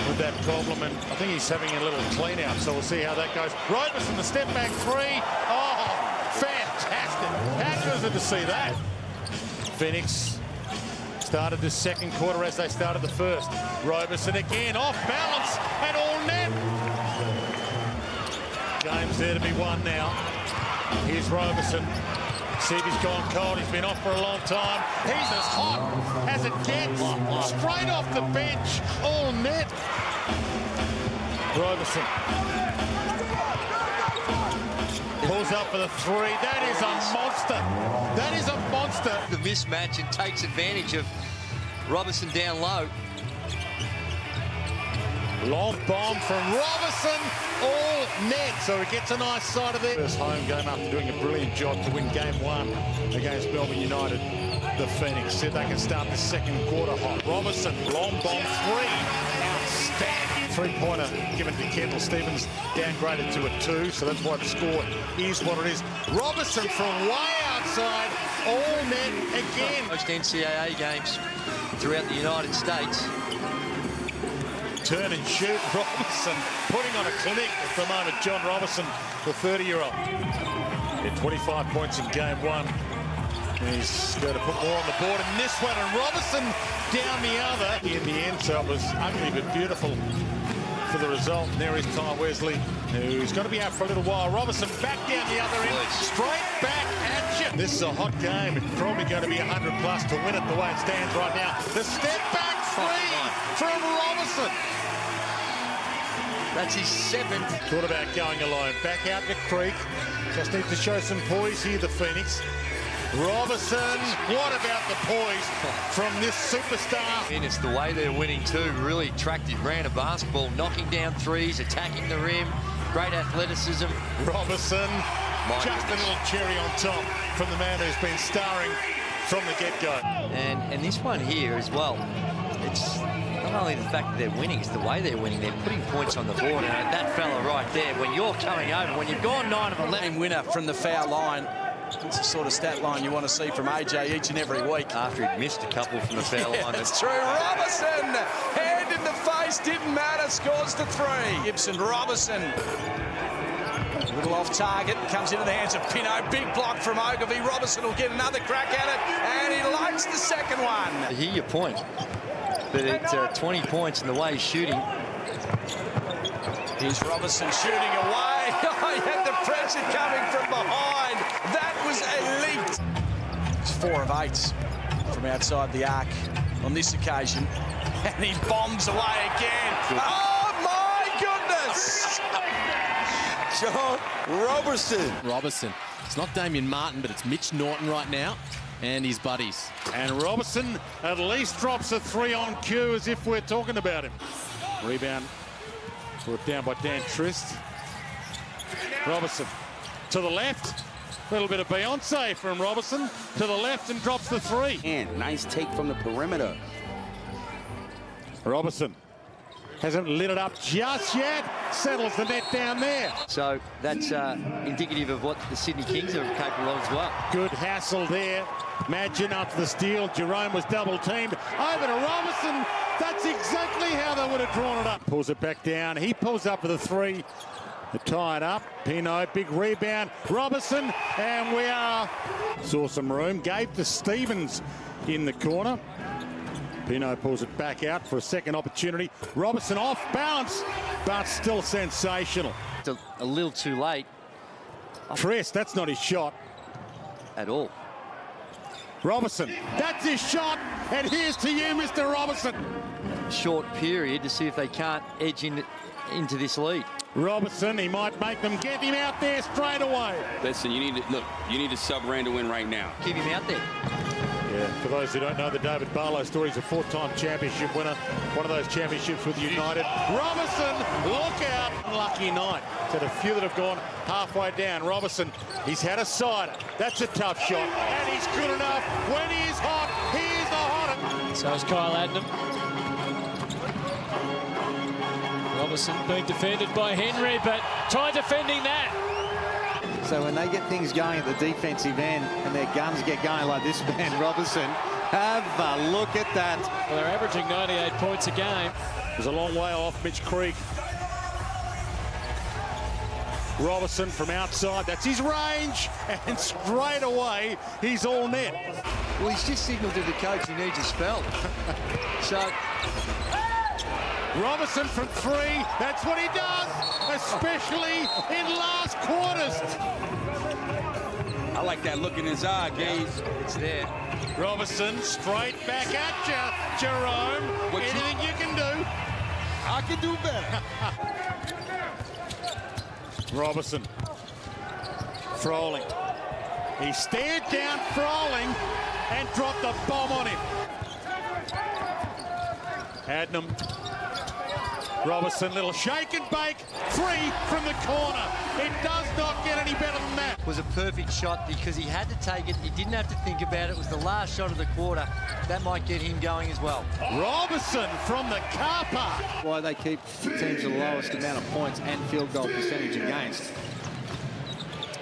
with that problem, and I think he's having a little clean out, so we'll see how that goes. Roberson, the step back three. Oh, fantastic. How good is it to see that? Phoenix started the second quarter as they started the first. Roberson again, off balance, and all net. Game's there to be won now. Here's Roberson. See if he's gone cold. He's been off for a long time. He's as hot as it gets. Straight off the bench. All net. Roberson pulls up for the three. That is a monster. That is a monster. The mismatch and takes advantage of Roberson down low. Long bomb from Roberson, all net, so he gets a nice side of it. First home game after doing a brilliant job to win game one against Melbourne United. The Phoenix said they can start the second quarter hot. Roberson, long bomb three, outstanding. Three-pointer given to Kendall. Stevens downgraded to a 2, so that's why the score is what it is. Roberson from way outside, all net again. Most NCAA games throughout the United States. Turn and shoot. Roberson putting on a clinic at the moment. John Roberson, the 30-year-old. Had 25 points in game one. And he's going to put more on the board in this one. And Roberson down the other in the end. So it was ugly but beautiful for the result. And there is Ty Wesley, who's going to be out for a little while. Roberson back down the other end. Straight back at you. This is a hot game. It's probably going to be 100 plus to win it the way it stands right now. The step back three from Roberson. That's his 7th. Thought about going alone. Back out to Creek. Just need to show some poise here, the Phoenix. Roberson, what about the poise from this superstar? And it's the way they're winning too. Really attractive brand of basketball. Knocking down threes, attacking the rim. Great athleticism. Roberson, just a little cherry on top from the man who's been starring from the get-go. And this one here as well. It's not only the fact that they're winning, it's the way they're winning. They're putting points on the board, and that fella right there, when you're coming over, when you've gone 9 of 11. Winner from the foul line. It's the sort of stat line you want to see from AJ each and every week. After he'd missed a couple from the foul line. That's true. Roberson, hand in the face, didn't matter, scores the 3. Gibson, Roberson. A little off target, comes into the hands of Pinot. Big block from Ogilvie. Roberson will get another crack at it, and he likes the second one. I hear your point. But at 20 points in the way he's shooting. Here's Roberson shooting away. He had the pressure coming from behind. That was elite. It's 4 of 8 from outside the arc on this occasion. And he bombs away again. Oh, my goodness! John Roberson. Roberson. It's not Damian Martin, but it's Mitch Norton right now. And his buddies. And Roberson at least drops a 3 on cue as if we're talking about him. Rebound brought down by Dan Trist. Roberson to the left. A little bit of Beyonce from Roberson to the left and drops the 3. And nice take from the perimeter. Roberson hasn't lit it up just yet. Settles the net down there. So that's indicative of what the Sydney Kings are capable of as well. Good hassle there. Madgen after the steal. Jerome was double teamed. Over to Roberson. That's exactly how they would have drawn it up. Pulls it back down. He pulls up for the 3. To tie it up. Pinot, big rebound. Roberson, and we are. Saw some room. Gave to Stevens in the corner. Pinot pulls it back out for a second opportunity. Roberson off bounce, but still sensational. It's a little too late. Trist, that's not his shot. At all. Roberson, that's his shot, and here's to you, Mr. Roberson. Short period to see if they can't edge into this lead. Roberson, he might make them get him out there straight away. Listen, you need to sub Rand to win right now. Keep him out there. Yeah, for those who don't know the David Barlow story, he's a 4-time championship winner. One of those championships with United. Roberson, look out. Unlucky night. Had a few that have gone halfway down. Roberson, he's had a sider. That's a tough shot. And he's good enough. When he is hot, he is the hottest. So is Kyle Adnam. Roberson being defended by Henry, but try defending that. So when they get things going at the defensive end and their guns get going like this man, Roberson, Have a look at that. Well, they're averaging 98 points a game. There's a long way off Mitch Creek. Roberson from outside, that's his range, and straight away he's all net. Well, he's just signalled to the coach he needs a spell. So Roberson from three, that's what he does, especially in last quarters. I like that look in his eye, Gaze. it's there. Roberson straight back at you, Jerome. Anything you can do? I can do better. Roberson. Froling. He stared down Froling and dropped the bomb on him. Adnam. Roberson, little shake and bake, free from the corner. It does not get any better than that. It was a perfect shot because he had to take it. He didn't have to think about it. It was the last shot of the quarter. That might get him going as well. Roberson from the car park. Why they keep teams the lowest amount of points and field goal percentage against.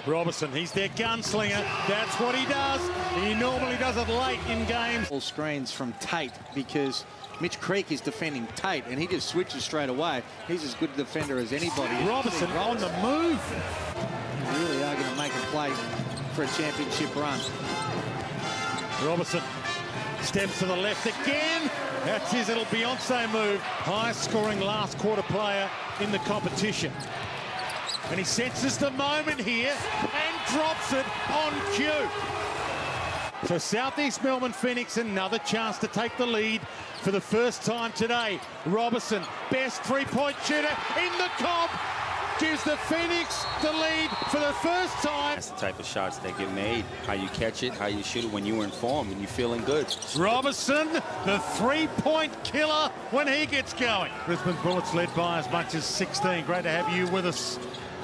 Roberson, he's their gunslinger. That's what he does. He normally does it late in games. All screens from Tate because Mitch Creek is defending Tate and he just switches straight away. He's as good a defender as anybody. Roberson on the move. They really are going to make a play for a championship run. Roberson steps to the left again. That's his little Beyonce move. Highest scoring last quarter player in the competition. And he senses the moment here and drops it on cue. So Southeast Melbourne Phoenix, another chance to take the lead for the first time today. Roberson, best three-point shooter in the comp, gives the Phoenix the lead for the first time. That's the type of shots that get made. How you catch it, how you shoot it when you're in form and you're feeling good. Roberson, the three-point killer when he gets going. Brisbane Bullets led by as much as 16. Great to have you with us.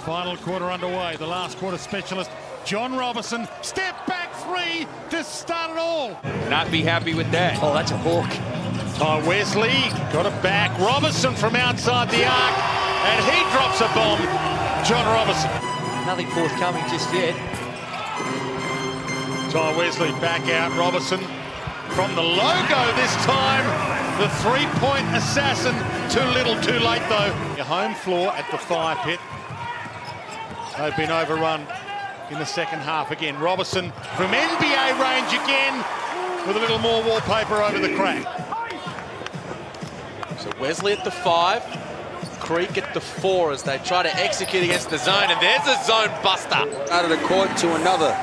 Final quarter underway. The last quarter specialist, John Roberson, step back three to start it all. Not be happy with that. Oh, that's a hawk. Ty Wesley got it back. Roberson from outside the arc, and he drops a bomb. John Roberson. Nothing forthcoming just yet. Ty Wesley back out. Roberson from the logo this time. The three-point assassin. Too little, too late though. Your home floor at the fire pit. They've been overrun in the second half again. Roberson from NBA range again with a little more wallpaper over the crack. So Wesley at the 5, Creek at the 4 as they try to execute against the zone, and there's a zone buster. Out of the court to another.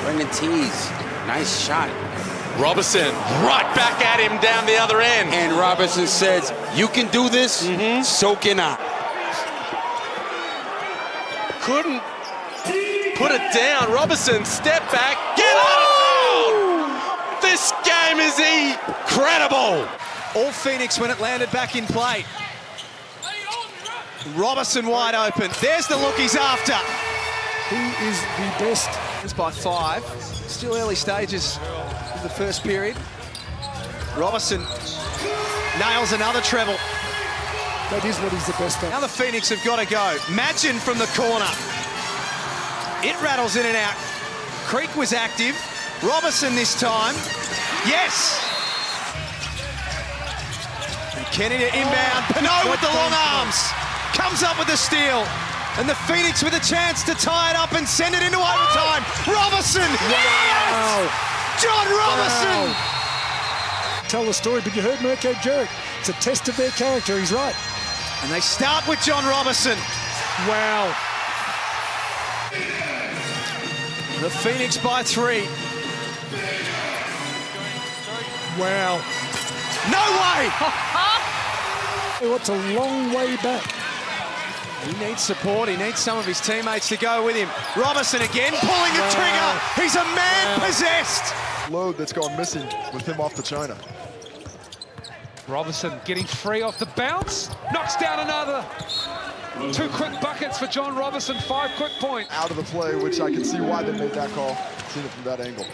Brendan Tees. Nice shot. Roberson right back at him down the other end. And Roberson says, you can do this, so can I. Couldn't put it down. Roberson, step back, get out of town! This game is incredible! All Phoenix when it landed back in play. Roberson wide open. There's the look he's after. He is the best. It's by 5. Still early stages of the first period. Roberson nails another treble. That is what he's the best at. Now the Phoenix have got to go. Madgen from the corner. It rattles in and out. Creek was active. Roberson this time. Yes! And Kennedy to inbound. Pinot with the long arms. Comes up with the steal. And the Phoenix with a chance to tie it up and send it into overtime. Roberson! Yes! John Roberson! Wow. Tell the story, but you heard Mirko Jeric. It's a test of their character, he's right. And they start with John Roberson. Wow. The Phoenix by 3. Wow. No way! What's a long way back. He needs support. He needs some of his teammates to go with him. Roberson again pulling the trigger. He's a man possessed. Load that's gone missing with him off the China. Roberson getting free off the bounce. Knocks down another. 2 quick buckets for John Roberson. 5 quick points. Out of the play, which I can see why they made that call. Seen it from that angle.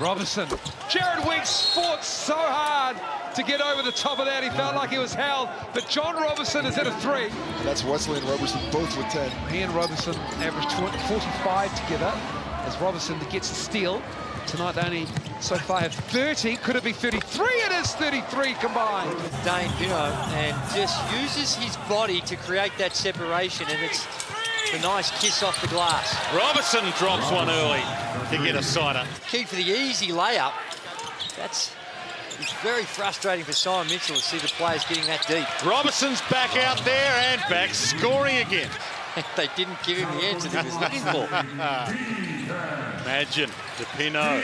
Roberson. Jared Weeks fought so hard to get over the top of that. He felt like he was held, but John Roberson is at a 3. That's Wesley and Roberson both with 10. He and Roberson averaged 45 together as Roberson gets the steal. Tonight they only so far have 30. Could it be 33? It is 33 combined. Dane, and just uses his body to create that separation, and it's a nice kiss off the glass. Roberson drops one early to get a sider. Key for the easy layup. It's very frustrating for Simon Mitchell to see the players getting that deep. Roberson's back out there and back scoring again. They didn't give him the answer that he was looking for. Imagine DePino.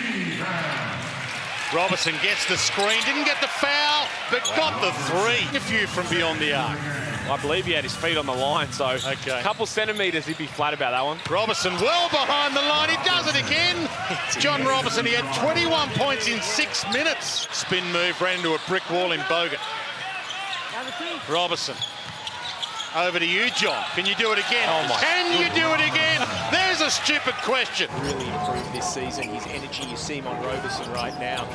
Roberson gets the screen, didn't get the foul, but got the three. A few from beyond the arc. I believe he had his feet on the line, so a couple centimetres, he'd be flat about that one. Roberson well behind the line. He does it again. John Roberson, he had 21 points in 6 minutes. Spin move, ran into a brick wall in Bogan. Roberson. Over to you, John. Can you do it again? Can you do it again? There's a stupid question. Really improved this season. His energy, you see him on Roberson right now.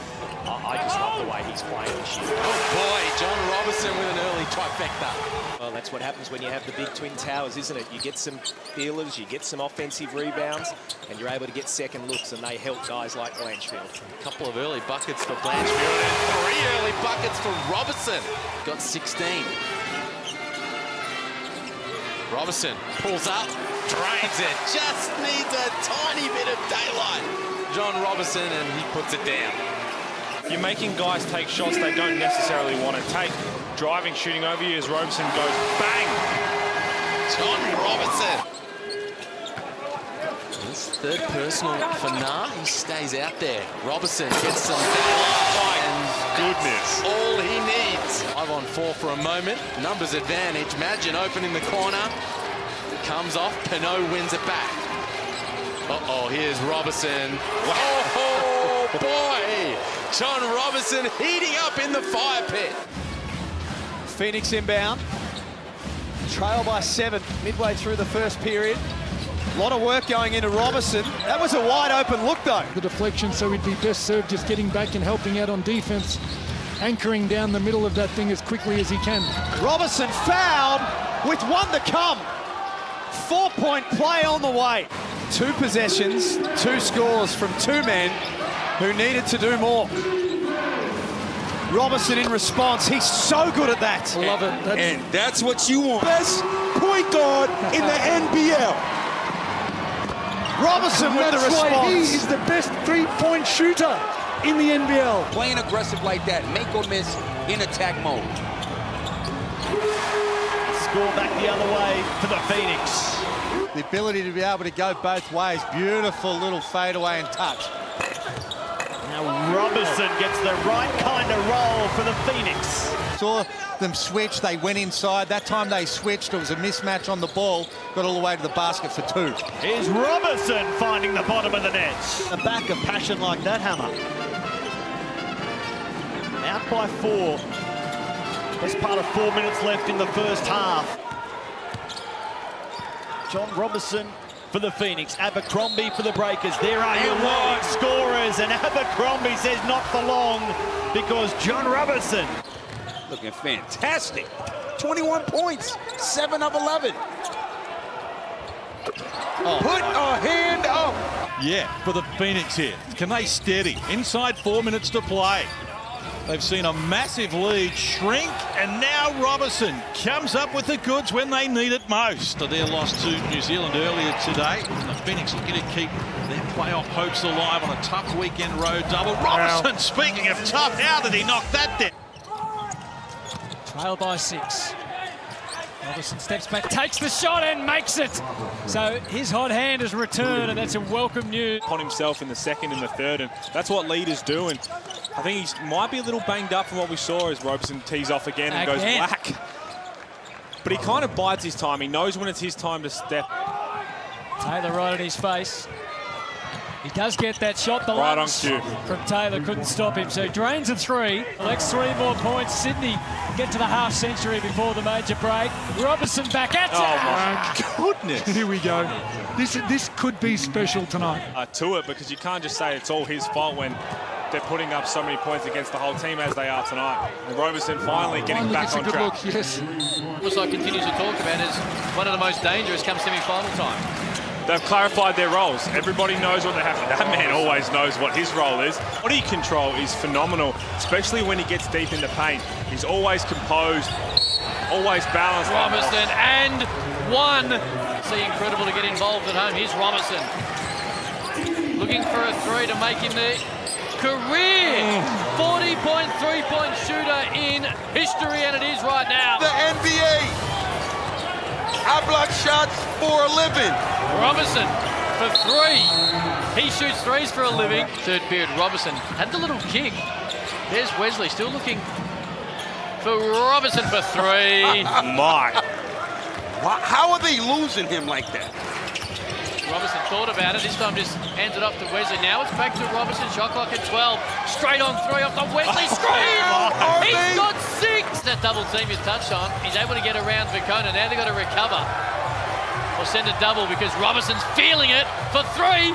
I just love the way he's playing this year. Oh boy, John Roberson with an early trifecta. Well, that's what happens when you have the big twin towers, isn't it? You get some feelers, you get some offensive rebounds, and you're able to get second looks, and they help guys like Blanchfield. A couple of early buckets for Blanchfield and 3 early buckets for Roberson. Got 16. Roberson pulls up, drains it, just needs a tiny bit of daylight. John Roberson, and he puts it down. You're making guys take shots they don't necessarily want to take. Driving, shooting over you as Roberson goes bang. John Roberson. His third personal for Nah. He stays out there. Roberson gets some daylight. Goodness. All he needs. 5 on 4 for a moment. Numbers advantage. Magin open in the corner. Comes off. Pinot wins it back. Uh-oh, here's Roberson. Wow. Oh, boy. John Roberson heating up in the fire pit. Phoenix inbound. Trail by 7 midway through the first period. A lot of work going into Roberson. That was a wide open look, though. The deflection, so he'd be best served just getting back and helping out on defense, anchoring down the middle of that thing as quickly as he can. Roberson fouled with 1 to come. 4-point play on the way. 2 possessions, 2 scores from 2 men who needed to do more. Roberson in response. He's so good at that. I love it. And that's what you want. Best point guard in the NBL. Roberson with the response. Why he is the best three-point shooter in the NBL. Playing aggressive like that, make or miss in attack mode. Score back the other way for the Phoenix. The ability to be able to go both ways. Beautiful little fadeaway and touch. Now Roberson gets the right kind of roll for the Phoenix. Saw them switch, they went inside. That time they switched, it was a mismatch on the ball. Got all the way to the basket for 2. Here's Roberson finding the bottom of the net. The back of passion like that, Hammer. Out by 4. Best part of 4 minutes left in the first half. John Roberson for the Phoenix, Abercrombie for the Breakers. There are your leading scorers, and Abercrombie says not for long because John Roberson. Looking fantastic. 21 points, 7 of 11. Put a hand up. Yeah, for the Phoenix here. Can they steady? Inside 4 minutes to play. They've seen a massive lead shrink, and now Roberson comes up with the goods when they need it most. Their loss to New Zealand earlier today. The Phoenix looking to keep their playoff hopes alive on a tough weekend road double. Roberson, speaking of tough, how did he knock that down? Trail by 6. Roberson steps back, takes the shot and makes it. So his hot hand has returned, and that's a welcome news. On himself in the second and the third, and that's what leaders do. And I think he might be a little banged up from what we saw as Roberson tees off again and goes whack. But he kind of bides his time. He knows when it's his time to step. Taylor right at his face. He does get that shot. The right lunge on cue from Taylor couldn't stop him. So he drains a 3. Next 3 more points. Sydney get to the half century before the major break. Roberson back at Oh my goodness! Here we go. This could be special tonight. To it, because you can't just say it's all his fault when they're putting up so many points against the whole team as they are tonight. And Roberson finally getting back on track. Yes. Also continues to talk about is one of the most dangerous come semi-final time. they've clarified their roles. Everybody knows what they have to do. That man always knows what his role is. Body control is phenomenal, especially when he gets deep in the paint. He's always composed, always balanced. Roberson and one. See, incredible to get involved at home. Here's Roberson. Looking for a three to make him the career 40-point three-point shooter in history, and it is right now. The NBA. I block shots for a living. Roberson for three. He shoots threes for a living. Third period, Roberson had the little kick. There's Wesley still looking for Roberson for three. My. How are they losing him like that? Roberson thought about it. This time just hands it off to Wesley. Now it's back to Roberson. Shot clock at 12. Straight on three off the Wesley screen. He's got 6. That double team you touched on. He's able to get around Vicona. Now they've got to recover. Or send a double because Roberson's feeling it for three.